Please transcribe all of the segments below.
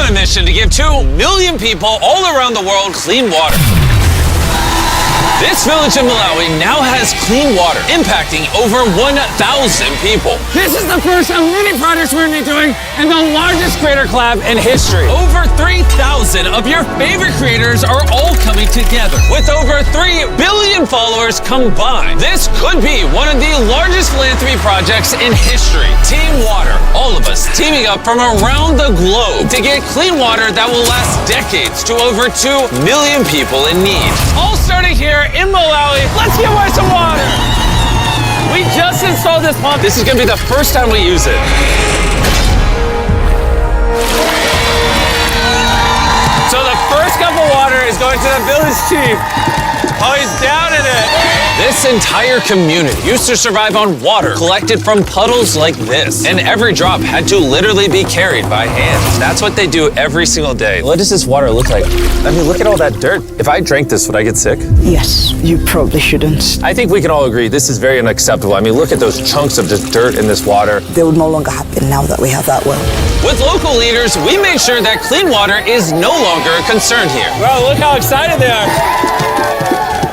on a mission to give 2 million people all around the world clean water. This village in Malawi now has clean water, impacting over 1,000 people. This is the first of many projects we're going to be doing and the largest creator collab in history. Over 3,000 of your favorite creators are all coming together. With over 3 billion followers combined, this could be one of the largest philanthropy projects in history. Team Water, all of us teaming up from around the globe to get clean water that will last decades to over 2 million people in need. All starting here in Malawi. Let's give away some water. We just installed this pump. This is going to be the first time we use it. So the first cup of water is going to the village chief. Oh, he's down in it. This entire community used to survive on water collected from puddles like this. And every drop had to literally be carried by hand. That's what they do every single day. What does this water look like? I mean, look at all that dirt. If I drank this, would I get sick? Yes, you probably shouldn't. I think we can all agree this is very unacceptable. I mean, look at those chunks of just dirt in this water. They will no longer happen now that we have that well. With local leaders, we made sure that clean water is no longer a concern here. Bro, look how excited they are.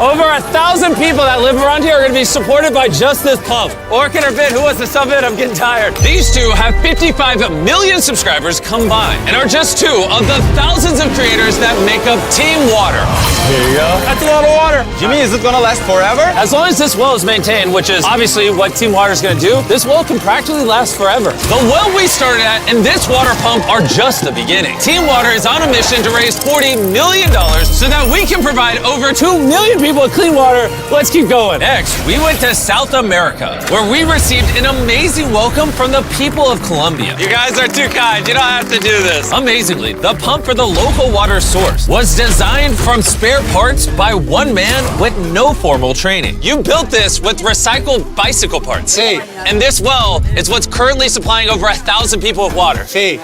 Over 1,000 people that live around here are going to be supported by just this pump. Orchid or Bit, who wants to sub in? I'm getting tired. These two have 55 million subscribers combined and are just 2 of the thousands of creators that make up Team Water. Here you go. That's a lot of water. Jimmy, is it going to last forever? As long as this well is maintained, which is obviously what Team Water is going to do, this well can practically last forever. The well we started at and this water pump are just the beginning. Team Water is on a mission to raise $40 million so that we can provide over 2 million people with clean water. Let's keep going. Next, we went to South America, where we received an amazing welcome from the people of Colombia. You guys are too kind. You don't have to do this. Amazingly, the pump for the local water source was designed from spare parts by one man with no formal training. You built this with recycled bicycle parts. Hey. And this well is what's currently supplying over 1,000 people with water. Hey.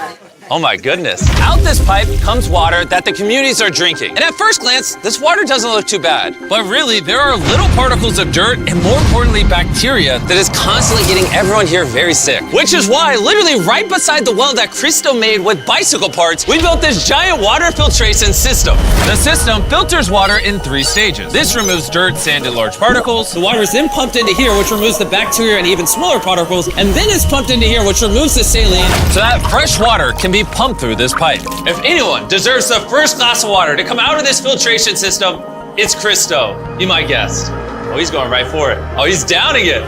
Oh my goodness. Out this pipe comes water that the communities are drinking. And at first glance, this water doesn't look too bad. But really, there are little particles of dirt and more importantly, bacteria that is constantly getting everyone here very sick. Which is why, literally right beside the well that Cristo made with bicycle parts, we built this giant water filtration system. The system filters water in 3 stages. This removes dirt, sand, and large particles. The water is then pumped into here, which removes the bacteria and even smaller particles, and then it's pumped into here, which removes the saline, so that fresh water can be pumped through this pipe. If anyone deserves the first glass of water to come out of this filtration system, it's Cristo. You might guess. Oh, he's going right for it. Oh, he's downing it.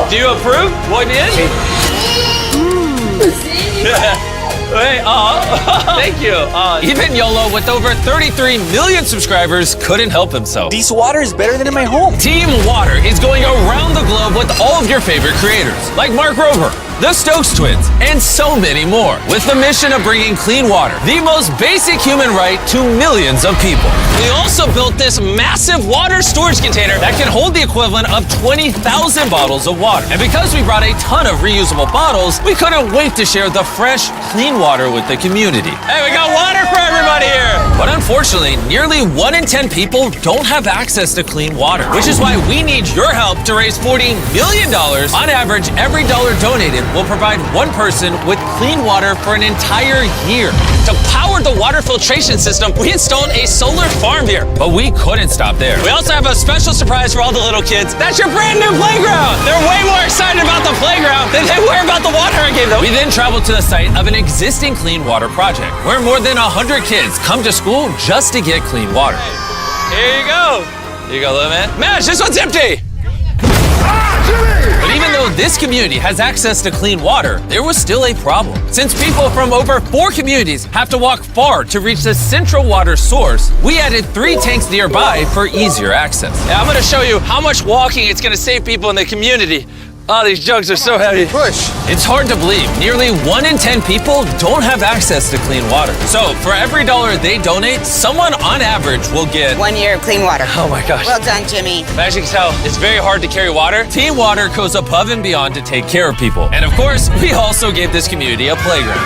Do you approve? Muy bien? Hey, thank you. Even YOLO, with over 33 million subscribers, couldn't help himself. This water is better than in my home. Team Water is going around the globe with all of your favorite creators, like Mark Rober, the Stokes Twins, and so many more, with the mission of bringing clean water, the most basic human right, to millions of people. We also built this massive water storage container that can hold the equivalent of 20,000 bottles of water. And because we brought a ton of reusable bottles, we couldn't wait to share the fresh, clean water with the community. Hey, we got water for everybody here. But unfortunately, nearly 1 in 10 people don't have access to clean water, which is why we need your help to raise $40 million. On average, every dollar donated will provide one person with clean water for an entire year. To power the water filtration system, we installed a solar farm here, but we couldn't stop there. We also have a special surprise for all the little kids. That's your brand new playground. They're way more excited about the playground than they were about the water I gave them. We then traveled to the site of an existing clean water project, where more than 100 kids come to school just to get clean water. Here you go. Here you go, little man. Mash, this one's empty. But even though this community has access to clean water, there was still a problem. Since people from over 4 communities have to walk far to reach the central water source, we added 3 tanks nearby for easier access. Yeah, I'm gonna show you how much walking it's gonna save people in the community. Oh, these jugs are so heavy. Push. It's hard to believe. Nearly 1 in 10 people don't have access to clean water. So for every dollar they donate, someone on average will get 1 year of clean water. Oh my gosh. Well done, Jimmy. As you can tell, it's very hard to carry water. Team Water goes above and beyond to take care of people. And of course, we also gave this community a playground.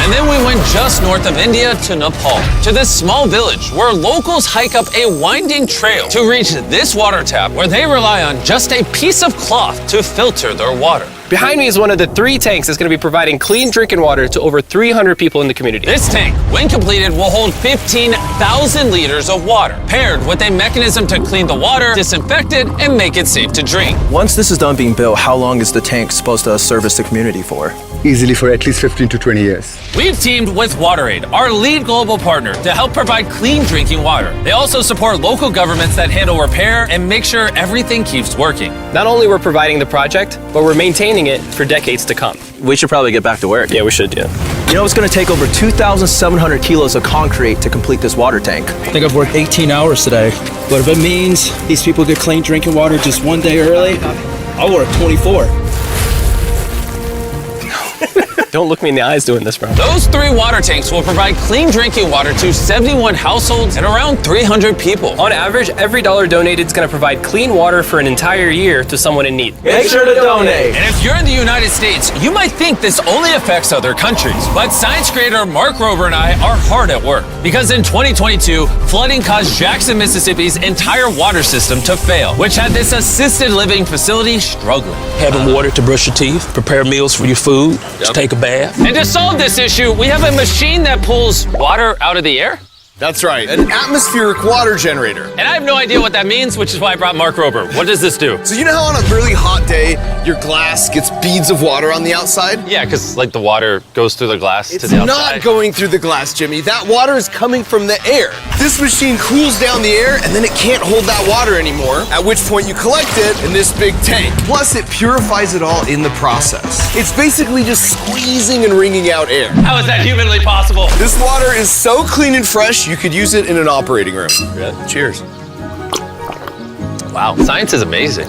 And then we went just north of India to Nepal, to this small village where locals hike up a winding trail to reach this water tap, where they rely on just a piece of cloth to filter their water. Behind me is one of the 3 tanks that's going to be providing clean drinking water to over 300 people in the community. This tank, when completed, will hold 15,000 liters of water, paired with a mechanism to clean the water, disinfect it, and make it safe to drink. Once this is done being built, how long is the tank supposed to service the community for? Easily for at least 15 to 20 years. We've teamed with WaterAid, our lead global partner, to help provide clean drinking water. They also support local governments that handle repair and make sure everything keeps working. Not only we're providing the project, but we're maintaining it for decades to come. We should probably get back to work. Yeah, we should, yeah. You know, it's going to take over 2,700 kilos of concrete to complete this water tank. I think I've worked 18 hours today. But if it means these people get clean drinking water just one day early, I'll work 24. Don't look me in the eyes doing this, bro. Those 3 water tanks will provide clean drinking water to 71 households and around 300 people. On average, every dollar donated is going to provide clean water for an entire year to someone in need. Make sure to donate. And if you're in the United States, you might think this only affects other countries. But science creator Mark Rober and I are hard at work. Because in 2022, flooding caused Jackson, Mississippi's entire water system to fail, which had this assisted living facility struggling. Having water to brush your teeth, prepare meals for your food, to take a bath. And to solve this issue, we have a machine that pulls water out of the air. That's right, an atmospheric water generator. And I have no idea what that means, which is why I brought Mark Rober. What does this do? So you know how on a really hot day, your glass gets beads of water on the outside? Yeah, because like the water goes through the glass to the outside. It's not going through the glass, Jimmy. That water is coming from the air. This machine cools down the air and then it can't hold that water anymore, at which point you collect it in this big tank. Plus it purifies it all in the process. It's basically just squeezing and wringing out air. How is that humanly possible? This water is so clean and fresh, you could use it in an operating room. Cheers. Wow, science is amazing.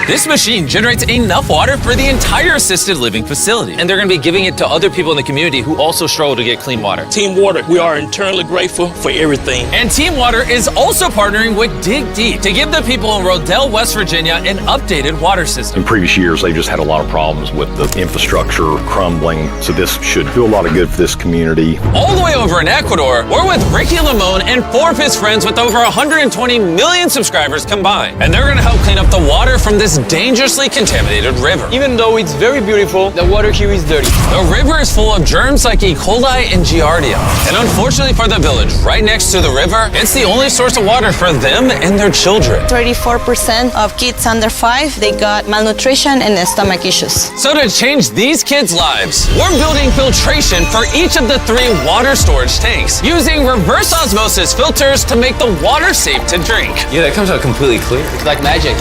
This machine generates enough water for the entire assisted living facility. And they're gonna be giving it to other people in the community who also struggle to get clean water. Team Water, we are eternally grateful for everything. And Team Water is also partnering with Dig Deep to give the people in Rodell, West Virginia an updated water system. In previous years, they just had a lot of problems with the infrastructure crumbling, so this should do a lot of good for this community. All the way over in Ecuador, we're with Ricky Limon and 4 of his friends with over 120 million subscribers combined. And they're gonna help clean up the water from this dangerously contaminated river. Even though it's very beautiful, the water here is dirty. The river is full of germs like E. coli and Giardia. And unfortunately for the village, right next to the river, it's the only source of water for them and their children. 34% of kids under 5, they got malnutrition and stomach issues. So to change these kids' lives, we're building filtration for each of the 3 water storage tanks, using reverse osmosis filters to make the water safe to drink. Yeah, that comes out completely clear. It's like magic.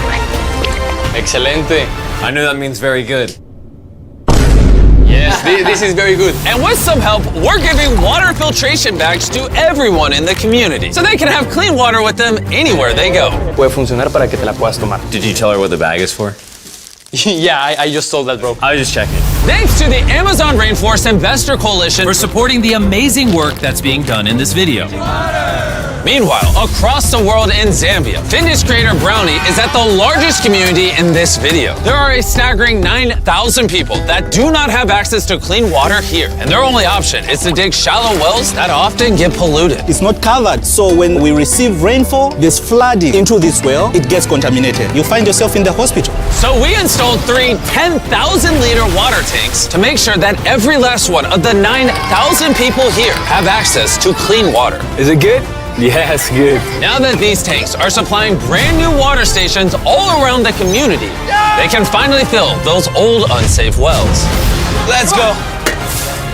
Excelente. I know that means very good. Yes, this is very good. And with some help, we're giving water filtration bags to everyone in the community, so they can have clean water with them anywhere they go. Puede funcionar para que te la puedas tomar. Did you tell her what the bag is for? Yeah, I just told that, bro. I was just checking. Thanks to the Amazon Rainforest Investor Coalition for supporting the amazing work that's being done in this video. Meanwhile, across the world in Zambia, fitness creator Brownie is at the largest community in this video. There are a staggering 9,000 people that do not have access to clean water here, and their only option is to dig shallow wells that often get polluted. It's not covered, so when we receive rainfall, there's flooding into this well, it gets contaminated. You find yourself in the hospital. So we installed 3 10,000-liter water tanks to make sure that every last one of the 9,000 people here have access to clean water. Is it good? Yes, good. Now that these tanks are supplying brand new water stations all around the community, they can finally fill those old unsafe wells. Let's go.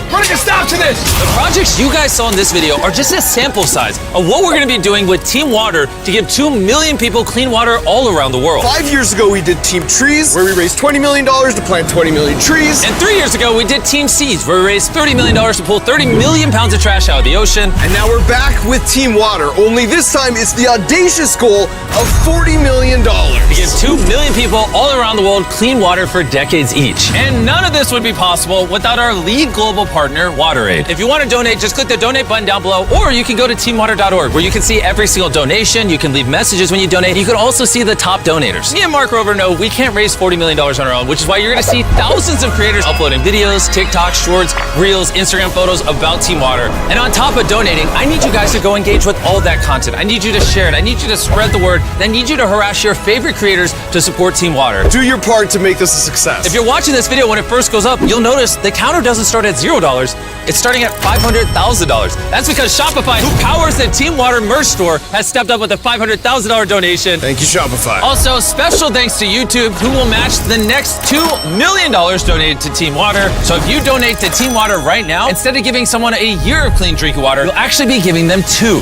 Putting a stop to this! The projects you guys saw in this video are just a sample size of what we're going to be doing with Team Water to give 2 million people clean water all around the world. 5 years ago, we did Team Trees, where we raised $20 million to plant 20 million trees. And 3 years ago, we did Team Seas, where we raised $30 million to pull 30 million pounds of trash out of the ocean. And now we're back with Team Water, only this time it's the audacious goal of $40 million. To give 2 million people all around the world clean water for decades each. And none of this would be possible without our lead global partner, partner, WaterAid. If you want to donate, just click the donate button down below, or you can go to teamwater.org where you can see every single donation. You can leave messages when you donate. You can also see the top donators. Me and Mark Rover know we can't raise $40 million on our own, which is why you're going to see thousands of creators uploading videos, TikTok, shorts, reels, Instagram photos about Team Water. And on top of donating, I need you guys to go engage with all that content. I need you to share it. I need you to spread the word. And I need you to harass your favorite creators to support Team Water. Do your part to make this a success. If you're watching this video when it first goes up, you'll notice the counter doesn't start at $0. It's starting at $500,000. That's because Shopify, who powers the Team Water merch store, has stepped up with a $500,000 donation. Thank you, Shopify. Also, special thanks to YouTube, who will match the next $2 million donated to Team Water. So if you donate to Team Water right now, instead of giving someone a year of clean drinking water, you'll actually be giving them 2.